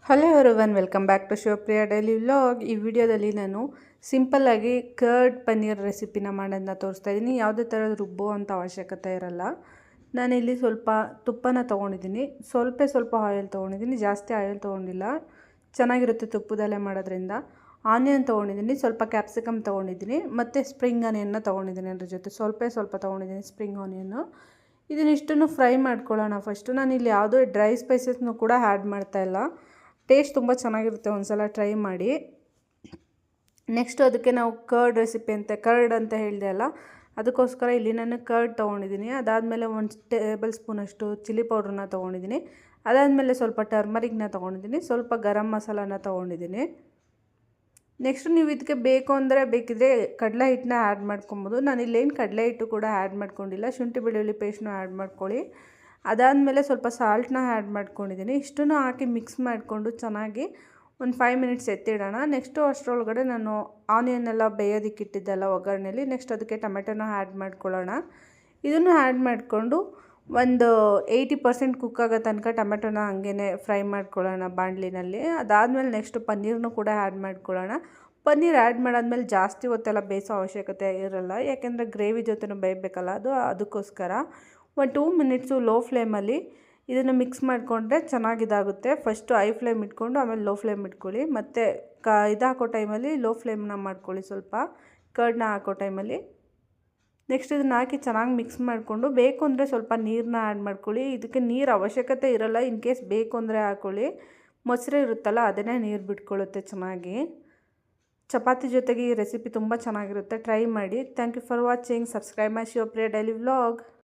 Hello everyone, welcome back to Shivapriya daily vlog. ಈ ವಿಡಿಯೋದಲ್ಲಿ ನಾನು ಸಿಂಪಲ್ಲಾಗಿ ಕರ್ಡ್ ಪನ್ನೀರ್ ರೆಸಿಪಿನ ಮಾಡೋದನ್ನ ತೋರಿಸ್ತಾ ಇದ್ದೀನಿ. ಯಾವುದೇ ಥರದ ರುಬ್ಬೋ ಅಂಥ ಅವಶ್ಯಕತೆ ಇರಲ್ಲ. ನಾನಿಲ್ಲಿ ಸ್ವಲ್ಪ ತುಪ್ಪನ ತೊಗೊಂಡಿದ್ದೀನಿ, ಸ್ವಲ್ಪ ಆಯಿಲ್ ತೊಗೊಂಡಿದ್ದೀನಿ, ಜಾಸ್ತಿ ಆಯಿಲ್ ತೊಗೊಂಡಿಲ್ಲ. ಚೆನ್ನಾಗಿರುತ್ತೆ ತುಪ್ಪದಲ್ಲೇ ಮಾಡೋದ್ರಿಂದ. ಆನಿಯನ್ ತೊಗೊಂಡಿದ್ದೀನಿ, ಸ್ವಲ್ಪ ಕ್ಯಾಪ್ಸಿಕಮ್ ತೊಗೊಂಡಿದ್ದೀನಿ, ಮತ್ತು ಸ್ಪ್ರಿಂಗ್ ಆನಿಯನ್ನ ತೊಗೊಂಡಿದ್ದೀನಿ. ಅದ್ರ ಜೊತೆ ಸ್ವಲ್ಪ ತೊಗೊಂಡಿದ್ದೀನಿ ಸ್ಪ್ರಿಂಗ್ ಆನಿಯನ್ನು. ಇದನ್ನಿಷ್ಟನ್ನು ಫ್ರೈ ಮಾಡ್ಕೊಳ್ಳೋಣ ಫಸ್ಟು. ನಾನಿಲ್ಲಿ ಯಾವುದೋ ಡ್ರೈ ಸ್ಪೈಸಸ್ನೂ ಕೂಡ ಆ್ಯಡ್ ಮಾಡ್ತಾಯಿಲ್ಲ. ಟೇಸ್ಟ್ ತುಂಬ ಚೆನ್ನಾಗಿರುತ್ತೆ, ಒಂದು ಸಲ ಟ್ರೈ ಮಾಡಿ. ನೆಕ್ಸ್ಟು ಅದಕ್ಕೆ ನಾವು ಕರ್ಡ್ ಅಂತ ಹೇಳಿದೆ ಅಲ್ಲ, ಅದಕ್ಕೋಸ್ಕರ ಇಲ್ಲಿ ನಾನು ಕರ್ಡ್ ತೊಗೊಂಡಿದ್ದೀನಿ. ಅದಾದಮೇಲೆ 1 ಟೇಬಲ್ ಸ್ಪೂನಷ್ಟು ಚಿಲ್ಲಿ ಪೌಡ್ರನ್ನ ತೊಗೊಂಡಿದ್ದೀನಿ. ಅದಾದಮೇಲೆ ಸ್ವಲ್ಪ ಟರ್ಮರಿಕ್ನ ತೊಗೊಂಡಿದ್ದೀನಿ, ಸ್ವಲ್ಪ ಗರಂ ಮಸಾಲಾನ ತೊಗೊಂಡಿದ್ದೀನಿ. ನೆಕ್ಸ್ಟು ನೀವು ಇದಕ್ಕೆ ಬೇಕಿದ್ದರೆ ಕಡಲೆ ಹಿಟ್ಟನ್ನ ಆ್ಯಡ್ ಮಾಡ್ಕೊಬೋದು. ನಾನು ಇಲ್ಲೇನು ಕಡಲೆ ಹಿಟ್ಟು ಕೂಡ ಆ್ಯಡ್ ಮಾಡ್ಕೊಂಡಿಲ್ಲ. ಶುಂಠಿ ಬೆಳ್ಳುಳ್ಳಿ ಪೇಸ್ಟ್ನ ಆ್ಯಡ್ ಮಾಡ್ಕೊಳ್ಳಿ. ಅದಾದಮೇಲೆ ಸ್ವಲ್ಪ ಸಾಲ್ಟ್ನ ಆ್ಯಡ್ ಮಾಡ್ಕೊಂಡಿದ್ದೀನಿ. ಇಷ್ಟನ್ನು ಹಾಕಿ ಮಿಕ್ಸ್ ಮಾಡಿಕೊಂಡು ಚೆನ್ನಾಗಿ ಒಂದು 5 ಮಿನಿಟ್ಸ್ ಎತ್ತಿಡೋಣ. ನೆಕ್ಸ್ಟು ಅಷ್ಟರೊಳಗಡೆ ನಾನು ಆನಿಯನ್ನೆಲ್ಲ ಬೇಯೋದಕ್ಕಿಟ್ಟಿದ್ದೆಲ್ಲ ಒಗ್ಗರಣೆಯಲ್ಲಿ. ನೆಕ್ಸ್ಟ್ ಅದಕ್ಕೆ ಟೊಮೆಟೊನ ಆ್ಯಡ್ ಮಾಡ್ಕೊಳ್ಳೋಣ. ಇದನ್ನು ಆ್ಯಡ್ ಮಾಡಿಕೊಂಡು ಒಂದು 80% ಕುಕ್ ಆಗೋ ತನಕ ಟೊಮೆಟೊನ ಹಂಗೇ ಫ್ರೈ ಮಾಡ್ಕೊಳ್ಳೋಣ ಬಾಣಲಿನಲ್ಲಿ. ಅದಾದಮೇಲೆ ನೆಕ್ಸ್ಟು ಪನ್ನೀರನ್ನು ಕೂಡ ಆ್ಯಡ್ ಮಾಡ್ಕೊಳ್ಳೋಣ. ಪನ್ನೀರ್ ಆ್ಯಡ್ ಮಾಡಾದ್ಮೇಲೆ ಜಾಸ್ತಿ ಹೊತ್ತೆಲ್ಲ ಬೇಯಿಸೋ ಅವಶ್ಯಕತೆ ಇರಲ್ಲ, ಯಾಕೆಂದರೆ ಗ್ರೇವಿ ಜೊತೆನೂ ಬೇಯಬೇಕಲ್ಲ, ಅದಕ್ಕೋಸ್ಕರ 2 ಮಿನಿಟ್ಸು ಲೋ ಫ್ಲೇಮಲ್ಲಿ ಇದನ್ನು ಮಿಕ್ಸ್ ಮಾಡಿಕೊಂಡ್ರೆ ಚೆನ್ನಾಗಿದಾಗುತ್ತೆ. ಫಸ್ಟು ಹೈ ಫ್ಲೇಮ್ ಇಟ್ಕೊಂಡು ಆಮೇಲೆ ಲೋ ಫ್ಲೇಮ್ ಇಟ್ಕೊಳ್ಳಿ. ಮತ್ತು ಇದು ಹಾಕೋ ಟೈಮಲ್ಲಿ ಲೋ ಫ್ಲೇಮ್ನ ಮಾಡ್ಕೊಳ್ಳಿ, ಸ್ವಲ್ಪ ಕರ್ಡ್ನ ಹಾಕೋ ಟೈಮಲ್ಲಿ. ನೆಕ್ಸ್ಟ್ ಇದನ್ನು ಹಾಕಿ ಚೆನ್ನಾಗಿ ಮಿಕ್ಸ್ ಮಾಡಿಕೊಂಡು ಬೇಕು ಅಂದರೆ ಸ್ವಲ್ಪ ನೀರನ್ನ ಆ್ಯಡ್ ಮಾಡ್ಕೊಳ್ಳಿ. ಇದಕ್ಕೆ ನೀರು ಅವಶ್ಯಕತೆ ಇರಲ್ಲ, ಇನ್ ಕೇಸ್ ಬೇಕು ಅಂದರೆ ಹಾಕ್ಕೊಳ್ಳಿ. ಮೊಸರು ಇರುತ್ತಲ್ಲ, ಅದನ್ನೇ ನೀರು ಬಿಟ್ಕೊಳ್ಳುತ್ತೆ ಚೆನ್ನಾಗಿ. ಚಪಾತಿ ಜೊತೆಗೆ ಈ ರೆಸಿಪಿ ತುಂಬ ಚೆನ್ನಾಗಿರುತ್ತೆ, ಟ್ರೈ ಮಾಡಿ. Thank you for watching. Subscribe my Shivapriya daily vlog.